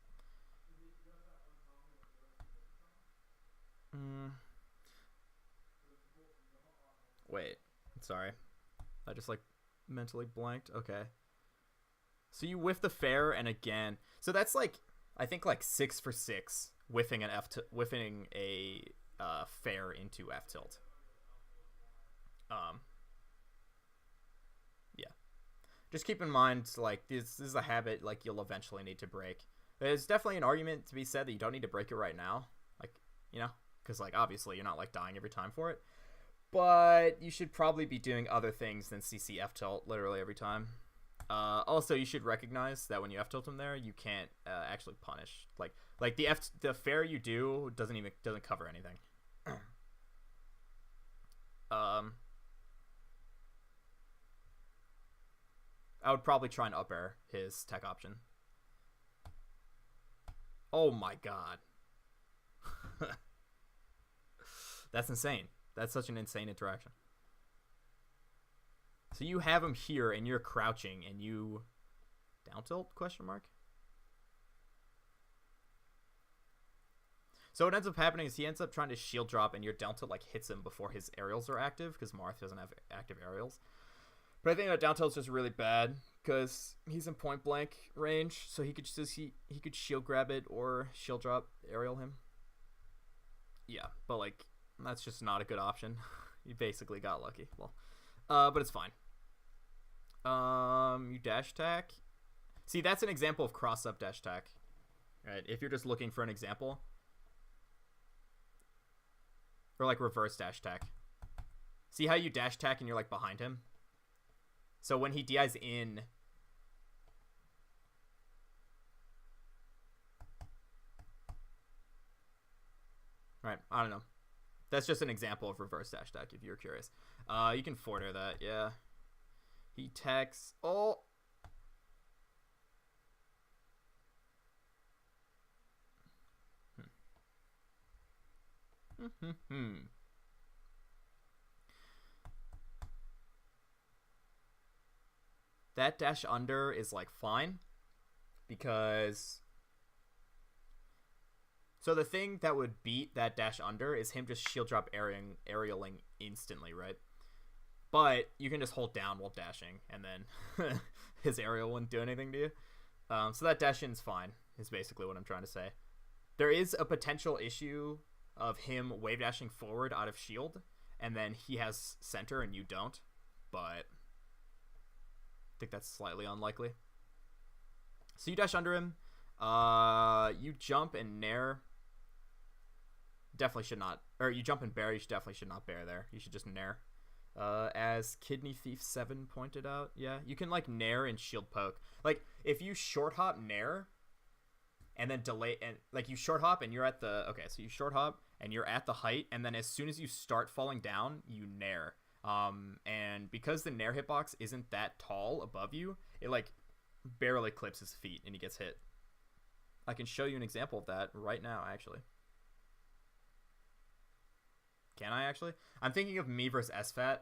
Wait, sorry. I just, like, mentally blanked. Okay. So you whiff the fair, and again. So that's, like, I think, like, 6 for 6, whiffing a fair into F tilt. Yeah. Just keep in mind, like, this is a habit, like, you'll eventually need to break. There's definitely an argument to be said that you don't need to break it right now. Like, you know? Because, like, obviously you're not, like, dying every time for it. But you should probably be doing other things than CC F tilt literally every time. Also, you should recognize that when you F tilt him there, you can't actually punish. Like, Like the fair you do doesn't cover anything. I would probably try and up air his tech option. Oh my god. That's insane. That's such an insane interaction. So you have him here and you're crouching and you down tilt question mark? So what ends up happening is he ends up trying to shield drop and your down tilt like hits him before his aerials are active because Marth doesn't have active aerials. But I think that down tilt's just really bad because he's in point blank range, so he could shield grab it or shield drop aerial him. Yeah, but like that's just not a good option. You basically got lucky. Well, but it's fine. You dash attack. See, that's an example of cross up dash attack. Right? If you're just looking for an example, or like reverse dash attack. See how you dash attack and you're like behind him? So when he DIs in, right? I don't know. That's just an example of reverse dash attack if you're curious. You can forward air that, yeah. He techs. Oh! That dash under is like fine because so the thing that would beat that dash under is him just shield drop aerialing instantly, right? But you can just hold down while dashing and then his aerial wouldn't do anything to you. So that dash in's fine is basically what I'm trying to say. There is a potential issue of him wave dashing forward out of shield and then he has center and you don't, but I think that's slightly unlikely. So you dash under him. You jump and nair. Definitely should not. Or you jump and bear. You definitely should not bear there. You should just nair. As Kidney Thief 7 pointed out. Yeah, you can like nair and shield poke. Like if you short hop nair and then delay and like you short hop and you're at the okay, so you short hop and you're at the height and then as soon as you start falling down, you nair. And because the nair hitbox isn't that tall above you, it like barely clips his feet and he gets hit. I can show you an example of that right now, actually. Can I actually? I'm thinking of me versus SFAT.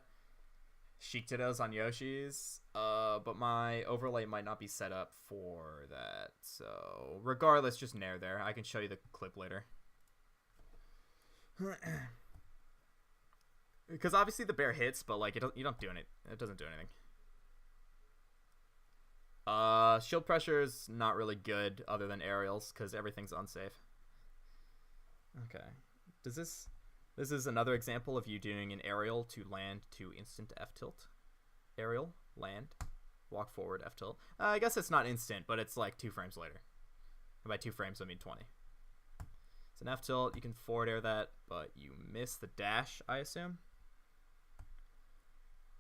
Sheiktados on Yoshi's, but my overlay might not be set up for that. So regardless, just nair there. I can show you the clip later. Because obviously the bear hits, but like you don't do it. It doesn't do anything. Shield pressure is not really good other than aerials because everything's unsafe. Okay. This is another example of you doing an aerial to land to instant F tilt. Aerial, land, walk forward, F tilt. I guess it's not instant, but it's like 2 frames later. And by 2 frames, I mean 20. It's an F tilt. You can forward air that, but you miss the dash, I assume.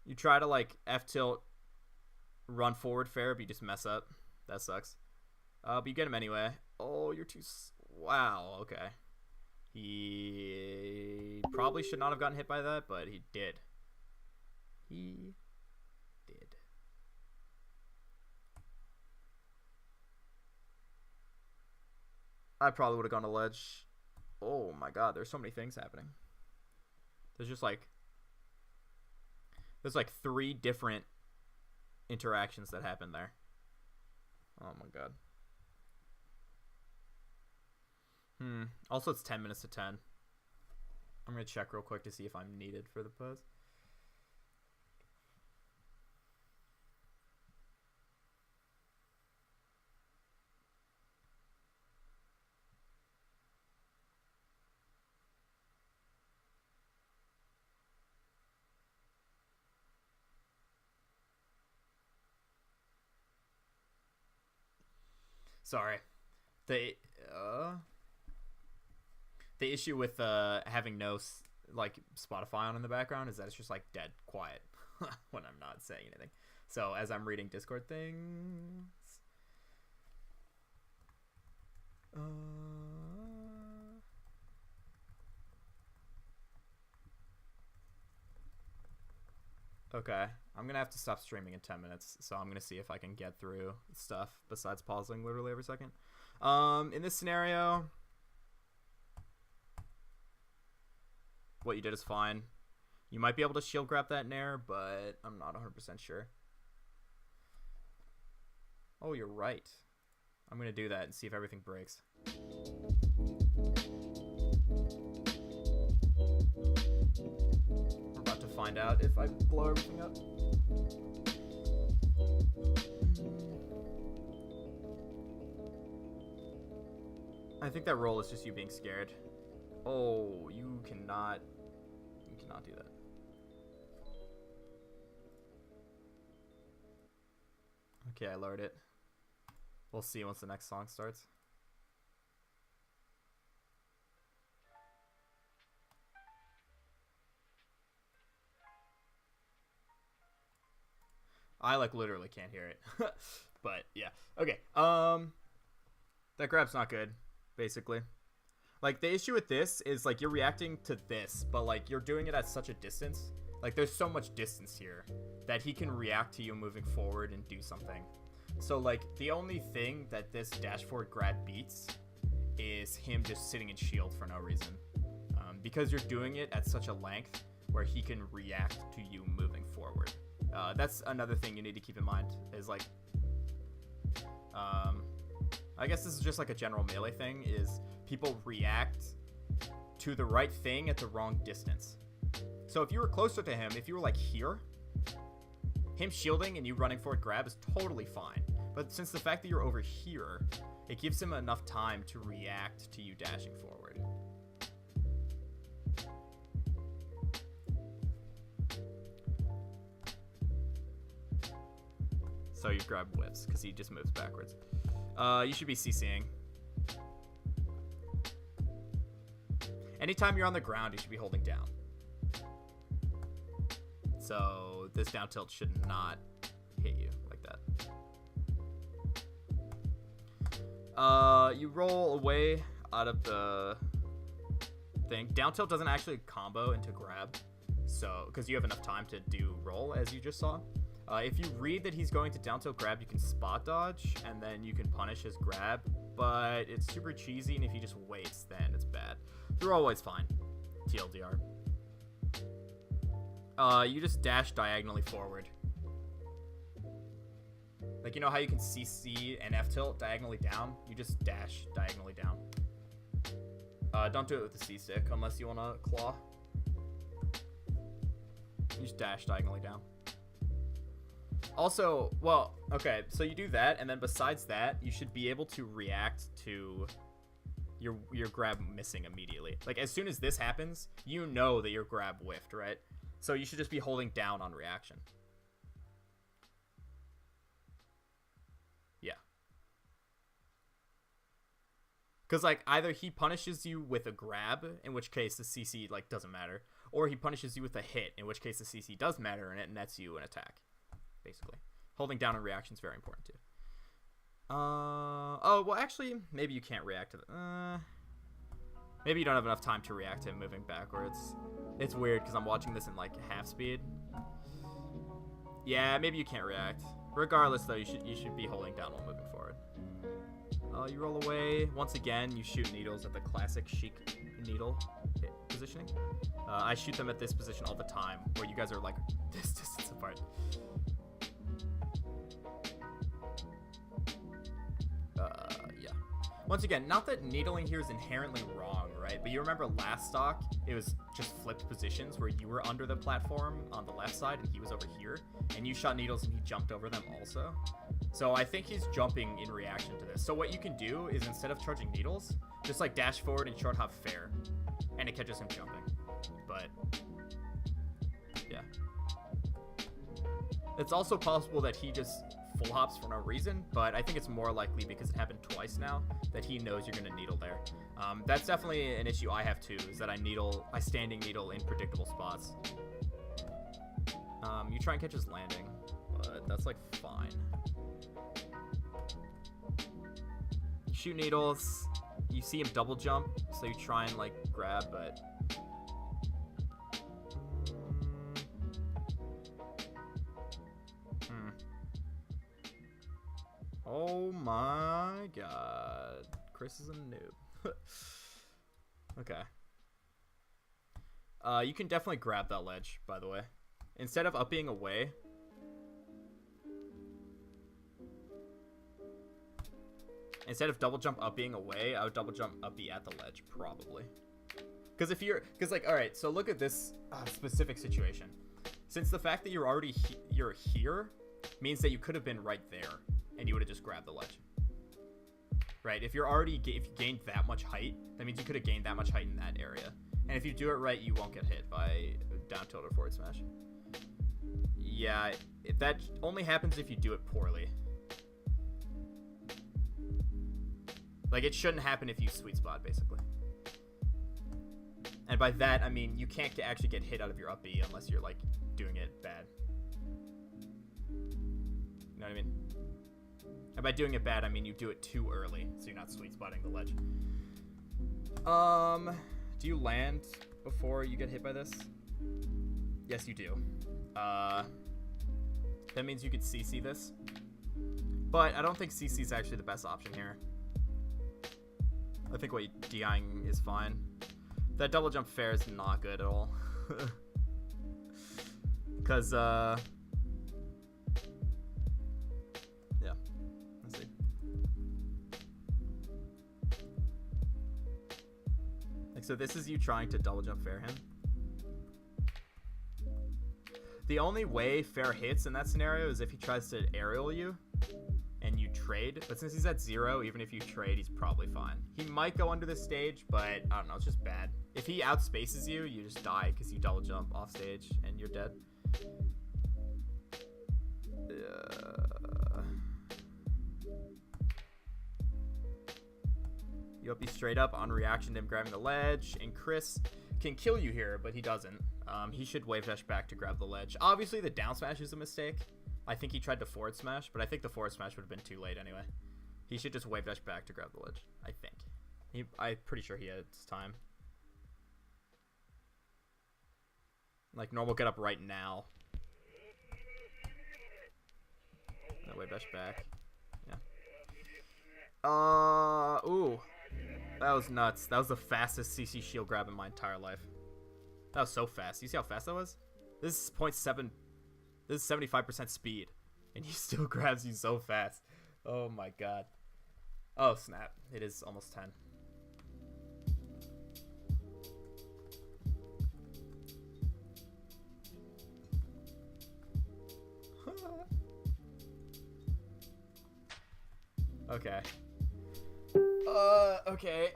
You try to like F tilt, run forward fair, but you just mess up. That sucks. But you get him anyway. Oh, you're too... Wow, okay. He probably should not have gotten hit by that, but he did. He did. I probably would have gone to ledge. Oh my god, there's so many things happening. There's just like... There's like 3 different interactions that happen there. Oh my god. Also, it's 10 minutes to 10. I'm going to check real quick to see if I'm needed for the pose. Sorry. The issue with having no like Spotify on in the background is that it's just like dead quiet when I'm not saying anything. So as I'm reading Discord things, Okay, I'm going to have to stop streaming in 10 minutes, so I'm going to see if I can get through stuff besides pausing literally every second. In this scenario, what you did is fine. You might be able to shield grab that nair, but I'm not 100% sure. Oh, you're right. I'm going to do that and see if everything breaks. We're about to find out if I blow everything up. I think that roll is just you being scared. Oh, you cannot do that. Okay, I lowered it. We'll see once the next song starts. I like literally can't hear it. But yeah. Okay. That grab's not good, basically. Like the issue with this is like you're reacting to this, but like you're doing it at such a distance. Like there's so much distance here that he can react to you moving forward and do something. So like the only thing that this dash forward grab beats is him just sitting in shield for no reason. Because you're doing it at such a length where he can react to you moving forward. That's another thing you need to keep in mind is like, I guess this is just like a general melee thing, is people react to the right thing at the wrong distance. So if you were closer to him, if you were like here, him shielding and you running forward grab is totally fine. But since the fact that you're over here, it gives him enough time to react to you dashing forward. So you grab whips because he just moves backwards. You should be CCing. Anytime you're on the ground, you should be holding down. So this down tilt should not hit you like that. You roll away out of the thing. Down tilt doesn't actually combo into grab, so because you have enough time to do roll, as you just saw. If you read that he's going to down tilt grab, you can spot dodge, and then you can punish his grab, but it's super cheesy, and if he just waits, then it's bad. They're always fine. TLDR. You just dash diagonally forward. Like, you know how you can CC and F-tilt diagonally down? You just dash diagonally down. Don't do it with the C-stick unless you want to claw. You just dash diagonally down. Also, well, okay, so you do that, and then besides that, you should be able to react to your grab missing immediately. Like, as soon as this happens, you know that your grab whiffed, right? So you should just be holding down on reaction. Yeah. Because, like, either he punishes you with a grab, in which case the CC, like, doesn't matter, or he punishes you with a hit, in which case the CC does matter, and it nets you an attack. Basically, holding down on reaction is very important too. Oh, well, actually, maybe you can't react to the. Maybe you don't have enough time to react to him moving backwards. It's weird because I'm watching this in like half speed. Yeah, maybe you can't react. Regardless, though, you should be holding down while moving forward. You roll away. Once again, you shoot needles at the classic Sheik needle positioning. I shoot them at this position all the time, where you guys are like this distance apart. Yeah. Once again, not that needling here is inherently wrong, right? But you remember last stock, it was just flipped positions where you were under the platform on the left side and he was over here, and you shot needles and he jumped over them also. So I think he's jumping in reaction to this. So what you can do is instead of charging needles, just like dash forward and short hop fair, and it catches him jumping. But yeah. It's also possible that he just full hops for no reason, but I think it's more likely because it happened twice now that he knows you're gonna needle there. That's definitely an issue I have too, is that I standing needle in predictable spots. You try and catch his landing, but that's like fine. You shoot needles, you see him double jump, so you try and like grab, but oh my god, Chris is a noob. Okay. You can definitely grab that ledge, by the way. Instead of up being away, instead of double jump up being away, I would double jump up be at the ledge, probably. Because if you're, like, all right, so look at this specific situation. Since the fact that you're already you're here means that you could have been right there, and you would have just grabbed the ledge. Right? If you're already, if you gained that much height, that means you could have gained that much height in that area. And if you do it right, you won't get hit by down tilt or forward smash. Yeah, that only happens if you do it poorly. Like, it shouldn't happen if you sweet spot, basically. And by that, I mean, you can't actually get hit out of your up B unless you're, like, doing it bad. You know what I mean? And by doing it bad, I mean you do it too early, so you're not sweet spotting the ledge. Do you land before you get hit by this? Yes, you do. That means you could CC this. But I don't think CC is actually the best option here. I think DIing is fine. That double jump fair is not good at all. Because, yeah. Let's see. Like, so this is you trying to double jump fair him. The only way fair hits in that scenario is if he tries to aerial you and you trade. But since he's at 0, even if you trade, he's probably fine. He might go under this stage, but I don't know, it's just bad. If he outspaces you, you just die because you double jump off stage and you're dead. You up be straight up on reaction to him grabbing the ledge, and Chris can kill you here, but he doesn't. He should wave dash back to grab the ledge. Obviously, the down smash is a mistake. I think he tried to forward smash, but I think the forward smash would have been too late anyway. He should just wave dash back to grab the ledge, I think. I'm pretty sure he had his time. Like, normal get up right now. No, wave dash back. Yeah. Ooh. That was nuts. That was the fastest CC shield grab in my entire life. That was so fast. You see how fast that was? This is 0.7. This is 75% speed. And he still grabs you so fast. Oh my god. Oh snap. It is almost 10. Okay. Okay.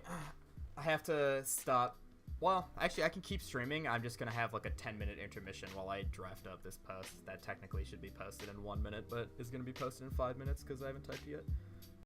I have to stop. Well, actually, I can keep streaming. I'm just going to have like a 10-minute intermission while I draft up this post. That technically should be posted in 1 minute, but is going to be posted in 5 minutes because I haven't typed yet.